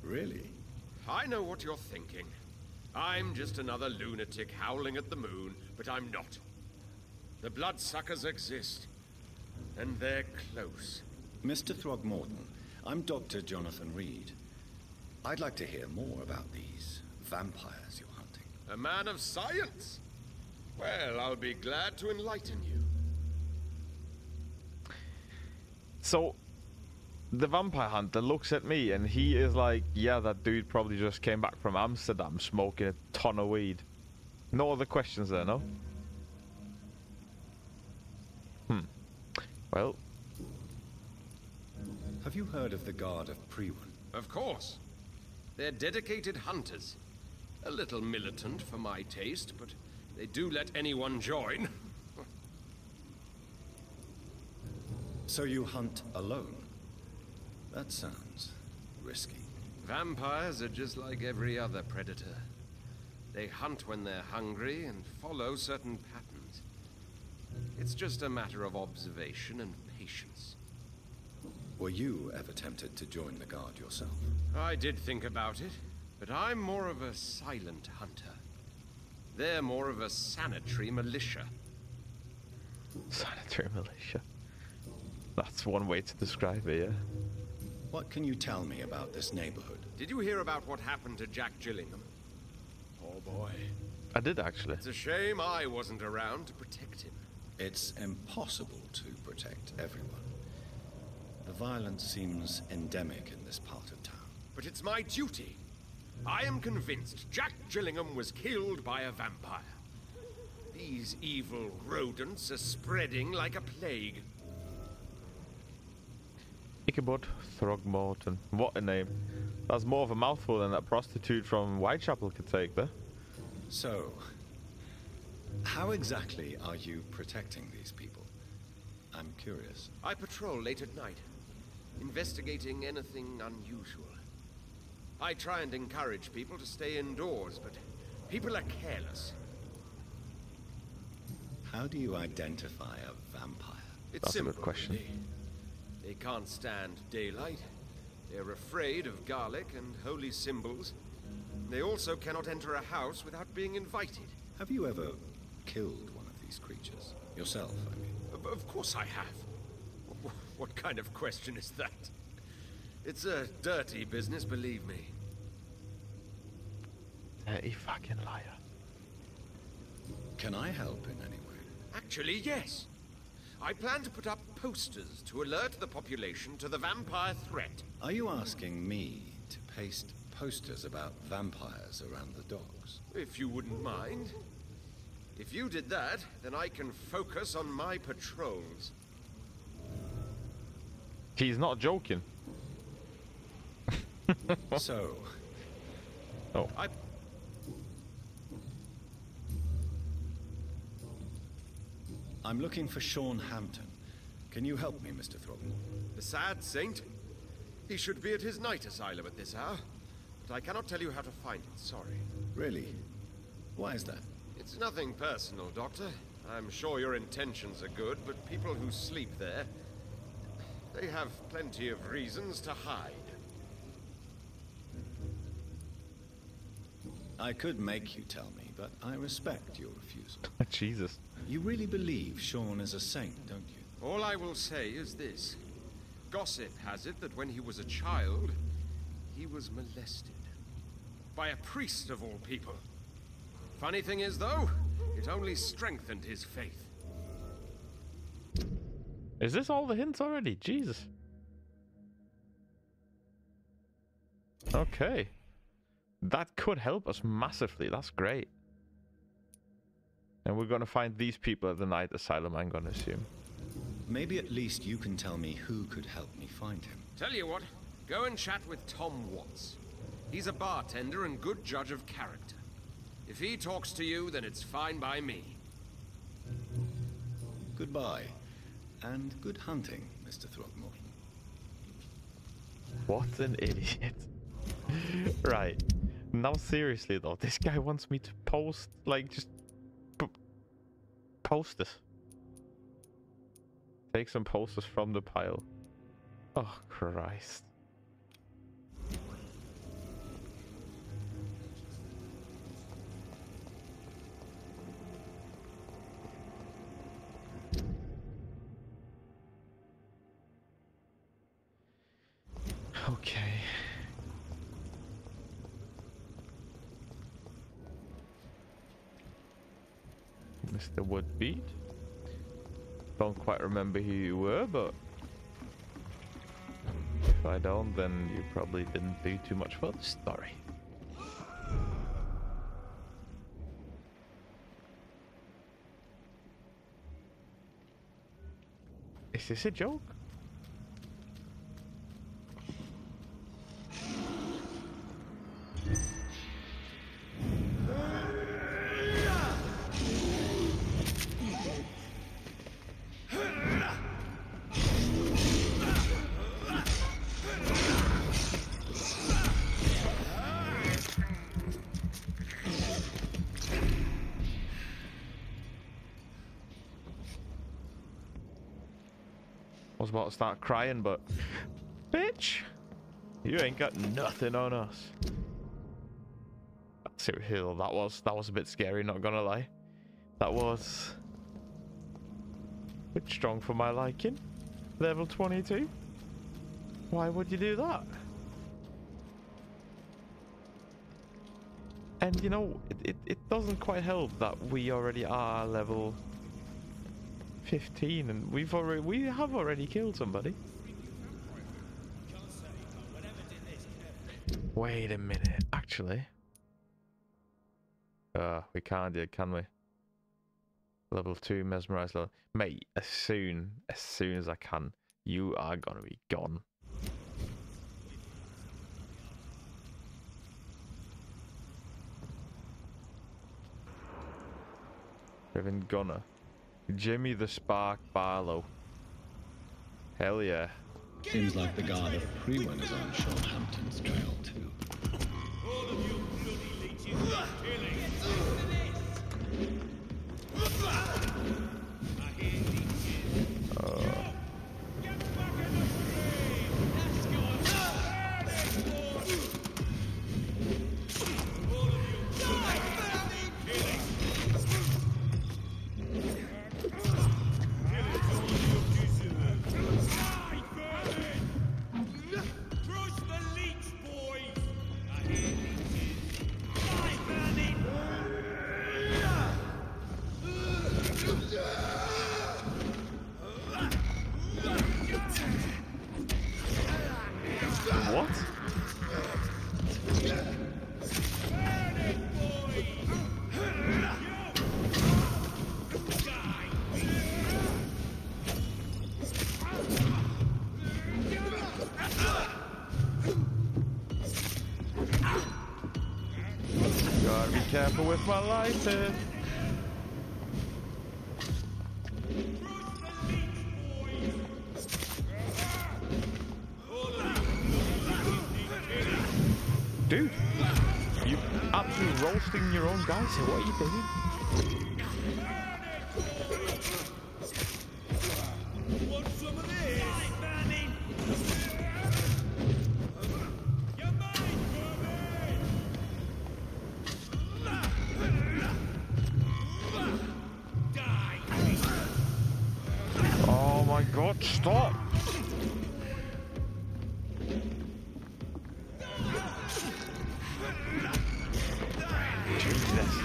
Really? I know what you're thinking. I'm just another lunatic howling at the moon, but I'm not. The bloodsuckers exist, and they're close. Mr. Throgmorton, I'm Dr. Jonathan Reed. I'd like to hear more about these vampires you're hunting. A man of science? Well, I'll be glad to enlighten you. So, the vampire hunter looks at me and he is like, yeah, that dude probably just came back from Amsterdam smoking a ton of weed. No other questions there, no? Well. Have you heard of the Guard of Priwen? Of course. They're dedicated hunters. A little militant for my taste, but they do let anyone join. So you hunt alone? That sounds risky. Vampires are just like every other predator. They hunt when they're hungry and follow certain patterns. It's just a matter of observation and patience. Were you ever tempted to join the Guard yourself? I did think about it, but I'm more of a silent hunter. They're more of a sanitary militia. Sanitary militia? That's one way to describe it, yeah. What can you tell me about this neighborhood? Did you hear about what happened to Jack Gillingham? Oh boy. I did actually. It's a shame I wasn't around to protect him. It's impossible to protect everyone. The violence seems endemic in this part of town. But it's my duty. I am convinced Jack Gillingham was killed by a vampire. These evil rodents are spreading like a plague. Ichabod Throgmorton. What a name. That's more of a mouthful than that prostitute from Whitechapel could take there. So, how exactly are you protecting these people? I'm curious. I patrol late at night, investigating anything unusual. I try and encourage people to stay indoors, but people are careless. How do you identify a vampire? It's That's simple, a good question. really. They can't stand daylight. They're afraid of garlic and holy symbols. They also cannot enter a house without being invited. Have you ever killed one of these creatures? Yourself, I mean. Of course I have. What kind of question is that? It's a dirty business, believe me. Dirty fucking liar. Can I help in any way? Actually, yes. I plan to put up posters to alert the population to the vampire threat. Are you asking me to paste posters about vampires around the docks? If you wouldn't mind. If you did that, then I can focus on my patrols. He's not joking. So... Oh. I'm looking for Sean Hampton. Can you help me, Mr. Throckmorton? The sad saint? He should be at his night asylum at this hour. But I cannot tell you how to find it, sorry. Really? Why is that? It's nothing personal, Doctor. I'm sure your intentions are good, but people who sleep there... they have plenty of reasons to hide. I could make you tell me, but I respect your refusal. Jesus. You really believe Sean is a saint, don't you? All I will say is this. Gossip has it that when he was a child, he was molested. By a priest of all people. Funny thing is, though, it only strengthened his faith. Is this all the hints already? Jesus. Okay. That could help us massively. That's great. And we're going to find these people at the night asylum, I'm going to assume. Maybe at least you can tell me who could help me find him. Tell you what, go and chat with Tom Watts. He's a bartender and good judge of character. If he talks to you, then it's fine by me. Goodbye. And good hunting, Mr. Throckmorton. What an idiot. Right. Now seriously though, this guy wants me to post, like, just posters. Take some posters from the pile. Oh, Christ. Okay. Mr. Woodbeat. Don't quite remember who you were, but if I don't, then you probably didn't do too much for the story. Is this a joke? I was about to start crying, but bitch, you ain't got nothing on us. Seriously, that was a bit scary, not gonna lie. That was a bit strong for my liking. Level 22. Why would you do that? And you know, it doesn't quite help that we already are level 15 and we have already killed somebody. Wait a minute, actually. We can't do it, can we? Level 2 mesmerized level. Mate, as soon as I can, you are gonna be gone. Driven Gunner. Jimmy the Spark Barlow. Hell yeah. Seems like the guard of Freeman is on Shorthampton's trail too. All of you bloody leeches are killing. I hear leeches. Get back in the stream. Let's go. All of you killing. What? Gotta be careful with my lighter. Dude, you absolutely roasting your own guys here. What are you doing? Want some of this? Oh my god, stop! Jesus.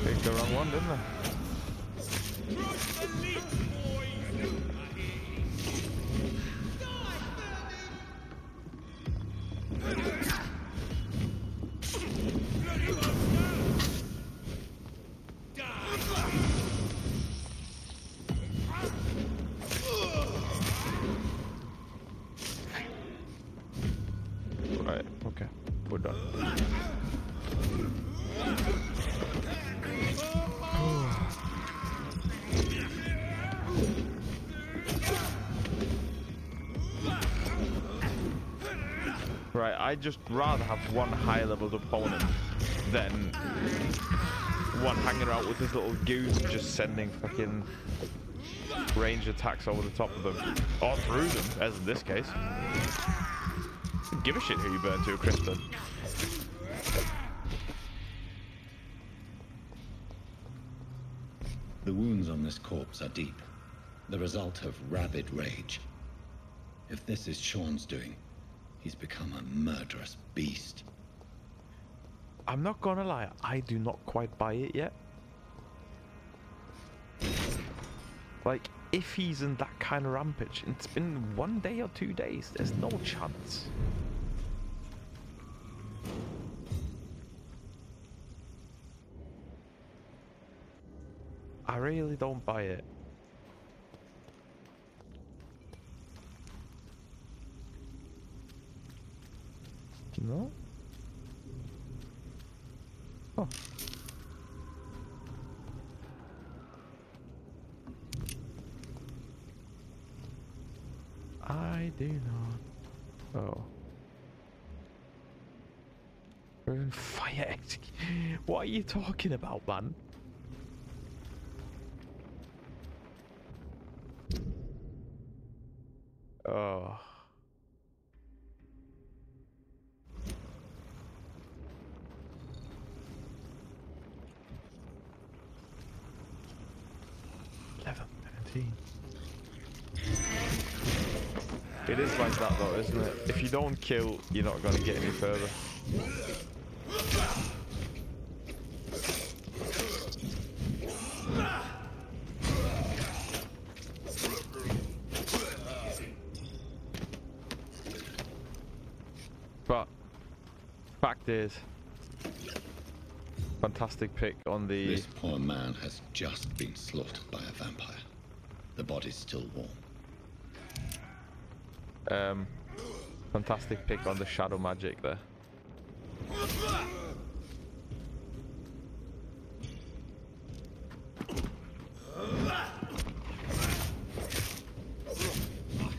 Picked the wrong one, didn't I? Okay, we're done. Right, I'd just rather have one high leveled opponent than one hanging out with his little goons just sending fucking range attacks over the top of them. Or through them, as in this case. Give a shit who you burn to a crisp then. The wounds on this corpse are deep, the result of rabid rage. If this is Sean's doing, he's become a murderous beast. I'm not gonna lie, I do not quite buy it yet. Like, if he's in that kind of rampage, it's been 1 day or 2 days, there's no chance. I really don't buy it. No? Oh. I do not. Oh. Burn fire execute. What are you talking about, man? Oh. Level 17. It is like that though, isn't it? If you don't kill, you're not going to get any further. But fact is, fantastic pick on the... This poor man has just been slaughtered by a vampire. The body's still warm. Fantastic pick on the shadow magic there. I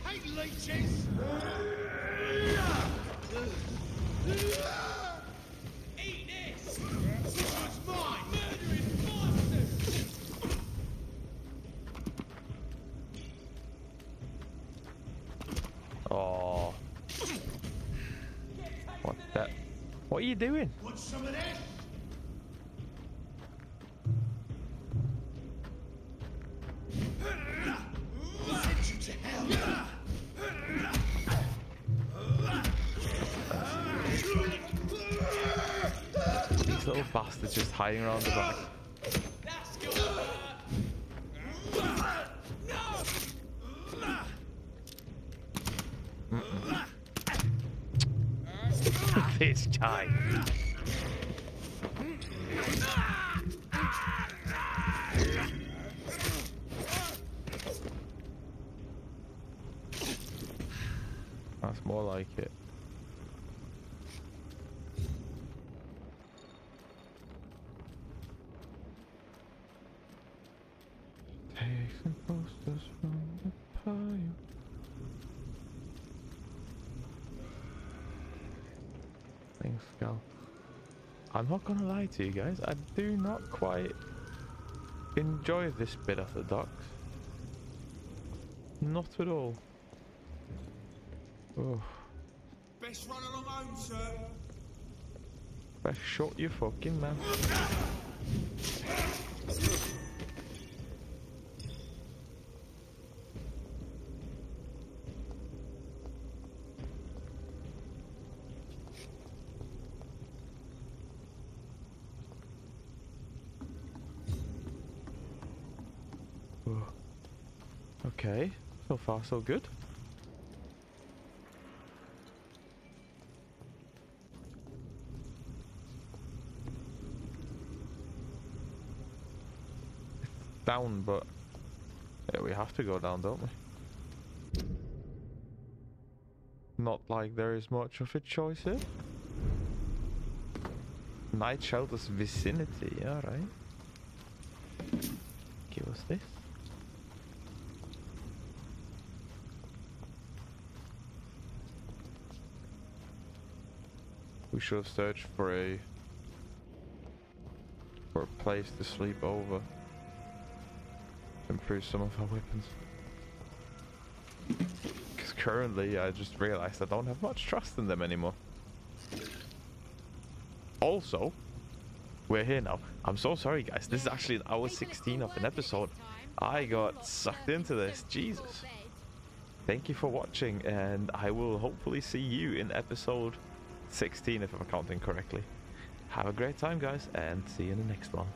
hate leeches! Eat this! This one's mine! Murdering monsters! Oh. What that? What are you doing? Want some of this? Send you to hell! These little bastards just hiding around the back. This guy. That's more like it. Take some posters from the pile. Thanks, Gal. I'm not gonna lie to you guys, I do not quite enjoy this bit of the docks. Not at all. Oh. Best run along home, sir. Best shot you fucking man. Okay, so far so good. It's down, but yeah, we have to go down, don't we? Not like there is much of a choice here. Night shelter's vicinity, alright. Okay, what's this? We should have searched for a place to sleep over. Improve some of our weapons. Because currently I just realized I don't have much trust in them anymore. Also, we're here now. I'm so sorry guys, this is actually hour 16 of an episode. I got sucked into this, Jesus. Thank you for watching, and I will hopefully see you in episode 16 if I'm counting correctly. Have a great time guys, and see you in the next one.